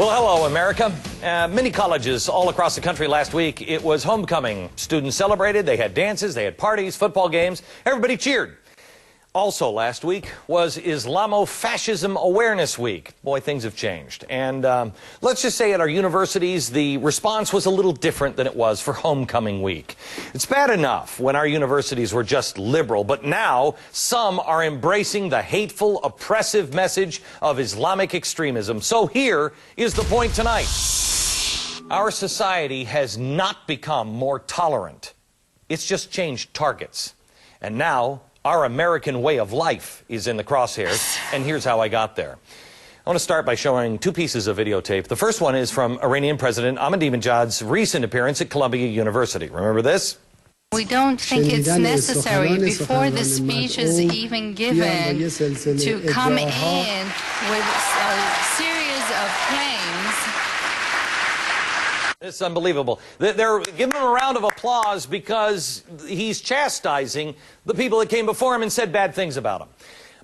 Well, hello, America. Many colleges all across the country last week, it was homecoming. Students celebrated, they had dances, they had parties, football games. Everybody cheered. Also last week was Islamofascism Awareness Week. Boy, things have changed. And let's just say at our universities, the response was a little different than it was for homecoming week. It's bad enough when our universities were just liberal, but now some are embracing the hateful, oppressive message of Islamic extremism. So here is the point tonight. Our society has not become more tolerant. It's just changed targets. And now, our American way of life is in the crosshairs, and here's how I got there. I want to start by showing two pieces of videotape. The first one is from Iranian President Ahmadinejad's recent appearance at Columbia University. Remember this? We don't think it's necessary before the speech is even given to come in with a series of claims. It's unbelievable. They're giving him a round of applause because he's chastising the people that came before him and said bad things about him.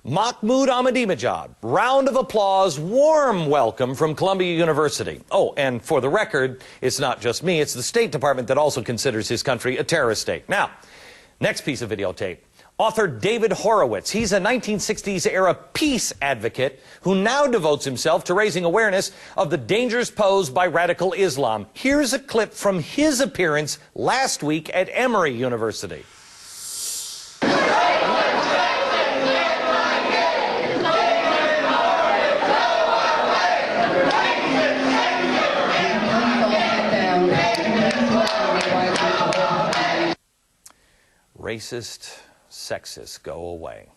Mahmoud Ahmadinejad, round of applause, warm welcome from Columbia University. Oh, and for the record, it's not just me, it's the State Department that also considers his country a terrorist state. Now, next piece of videotape. Author David Horowitz, he's a 1960s-era peace advocate who now devotes himself to raising awareness of the dangers posed by radical Islam. Here's a clip from his appearance last week at Emory University. Racist, sexist, go away.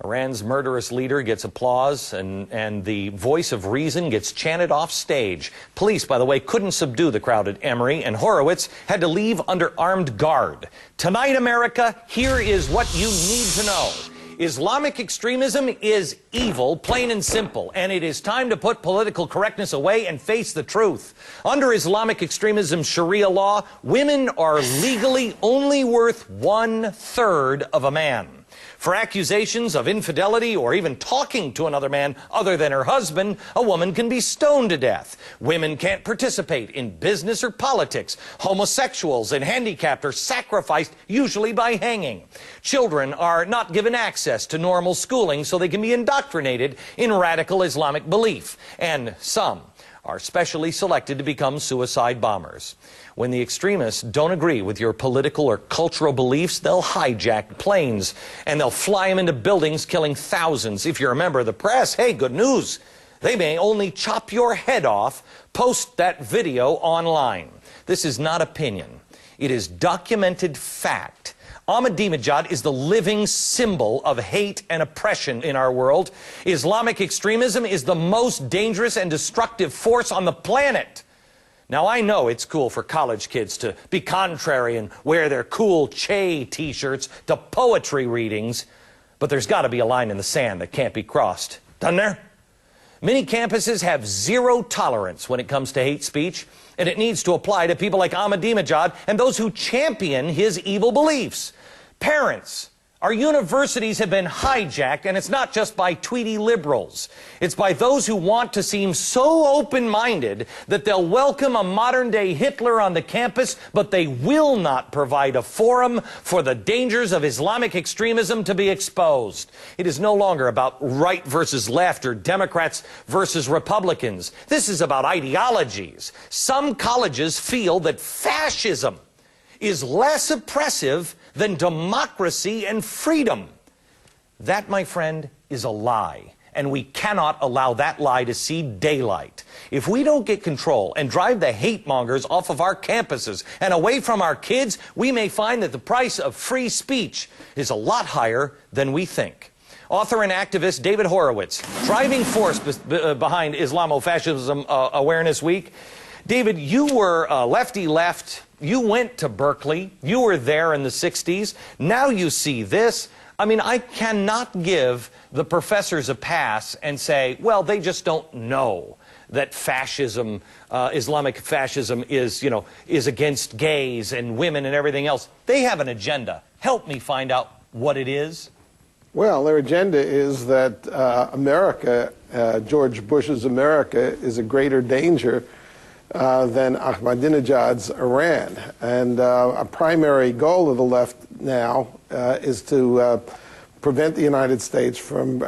Iran's murderous leader gets applause, and the voice of reason gets chanted off stage. Police, by the way, couldn't subdue the crowd at Emory, and Horowitz had to leave under armed guard. Tonight, America, here is what you need to know. Islamic extremism is evil, plain and simple, and it is time to put political correctness away and face the truth. Under Islamic extremism Sharia law, women are legally only worth 1/3 of a man. For accusations of infidelity or even talking to another man other than her husband, a woman can be stoned to death. Women can't participate in business or politics. Homosexuals and handicapped are sacrificed, usually by hanging. Children are not given access to normal schooling so they can be indoctrinated in radical Islamic belief. And some are specially selected to become suicide bombers. When the extremists don't agree with your political or cultural beliefs, they'll hijack planes and they'll fly them into buildings, killing thousands. If you're a member of the press, hey, good news. They may only chop your head off, post that video online. This is not opinion. It is documented fact. Ahmadinejad is the living symbol of hate and oppression in our world. Islamic extremism is the most dangerous and destructive force on the planet. Now, I know it's cool for college kids to be contrary and wear their cool Che t-shirts to poetry readings, but there's got to be a line in the sand that can't be crossed, doesn't there? Many campuses have zero tolerance when it comes to hate speech, and it needs to apply to people like Ahmadinejad and those who champion his evil beliefs. Parents, our universities have been hijacked, and it's not just by tweety liberals. It's by those who want to seem so open-minded that they'll welcome a modern-day Hitler on the campus, but they will not provide a forum for the dangers of Islamic extremism to be exposed. It is no longer about right versus left or Democrats versus Republicans. This is about ideologies. Some colleges feel that fascism is less oppressive than democracy and freedom. That, my friend, is a lie, and we cannot allow that lie to see daylight. If we don't get control and drive the hate mongers off of our campuses and away from our kids, we may find that the price of free speech is a lot higher than we think. Author and activist David Horowitz, driving force behind Islamofascism Awareness Week. David, you were lefty left. You went to Berkeley. You were there in the 60s. Now you see this. I mean, I cannot give the professors a pass and say, well, they just don't know that fascism, Islamic fascism is against gays and women and everything else. They have an agenda. Help me find out what it is. Well, their agenda is that America, George Bush's America, is a greater danger than Ahmadinejad's Iran. And a primary goal of the left now is to prevent the United States from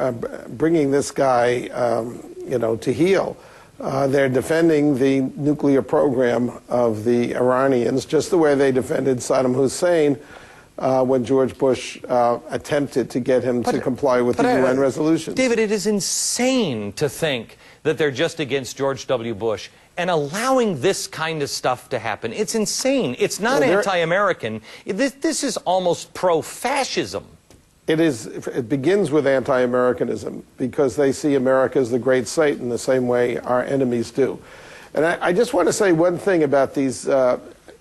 bringing this guy, to heel. They're defending the nuclear program of the Iranians, just the way they defended Saddam Hussein when George Bush attempted to get him to comply with the UN resolutions. David, it is insane to think that they're just against George W. Bush and allowing this kind of stuff to happen. It's insane. It's not anti-American. This is almost pro-fascism. It begins with anti-Americanism because they see America as the great Satan the same way our enemies do. And I just want to say one thing about these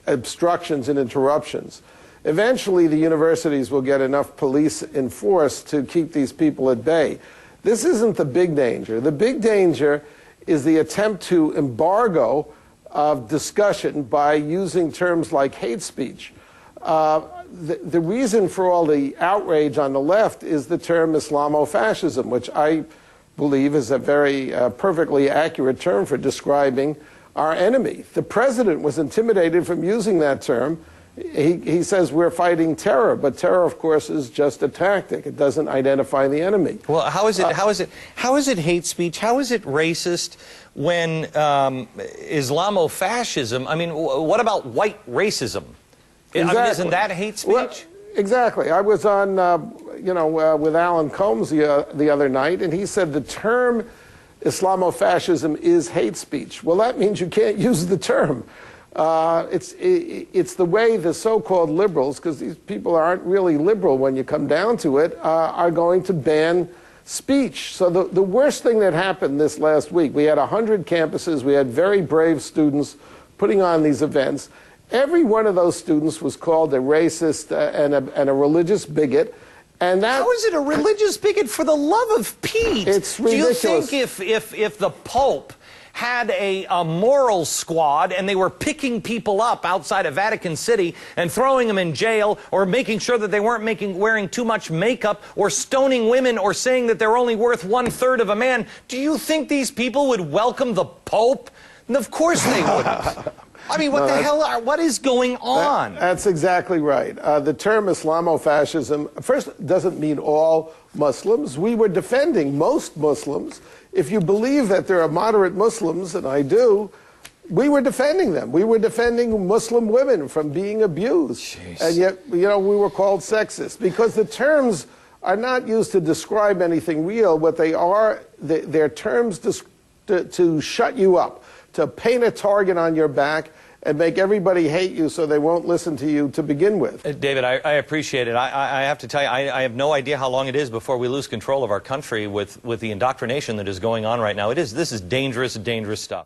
obstructions and interruptions. Eventually, the universities will get enough police in force to keep these people at bay. This isn't the big danger. The big danger is the attempt to embargo of discussion by using terms like hate speech. The reason for all the outrage on the left is the term Islamofascism, which I believe is a very perfectly accurate term for describing our enemy. The president was intimidated from using that term. He says we're fighting terror, but terror, of course, is just a tactic. It doesn't identify the enemy. Well, how is it hate speech? How is it racist when Islamofascism? I mean, what about white racism? Exactly. I mean, isn't that hate speech? Well, exactly. I was on, with Alan Combs the other night, and he said the term Islamofascism is hate speech. Well, that means you can't use the term. It's the way the so-called liberals, because these people aren't really liberal when you come down to it, are going to ban speech. So the worst thing that happened this last week, we had 100 campuses, we had very brave students putting on these events. Every one of those students was called a racist and a religious bigot. And that, how is it a religious bigot, for the love of Pete? It's ridiculous. Do you think if the Pope had a moral squad and they were picking people up outside of Vatican City and throwing them in jail, or making sure that they weren't wearing too much makeup, or stoning women, or saying that they're only worth 1/3 of a man, do you think these people would welcome the Pope? And of course they wouldn't. I mean, what is going on? That's exactly right. The term Islamofascism, first, doesn't mean all Muslims. We were defending most Muslims. If you believe that there are moderate Muslims, and I do, we were defending them. We were defending Muslim women from being abused. Jeez. And yet, we were called sexist because the terms are not used to describe anything real. What they are, they're terms to shut you up, to paint a target on your back and make everybody hate you so they won't listen to you to begin with. David, I appreciate it. I have to tell you, I have no idea how long it is before we lose control of our country with the indoctrination that is going on right now. This is dangerous, dangerous stuff.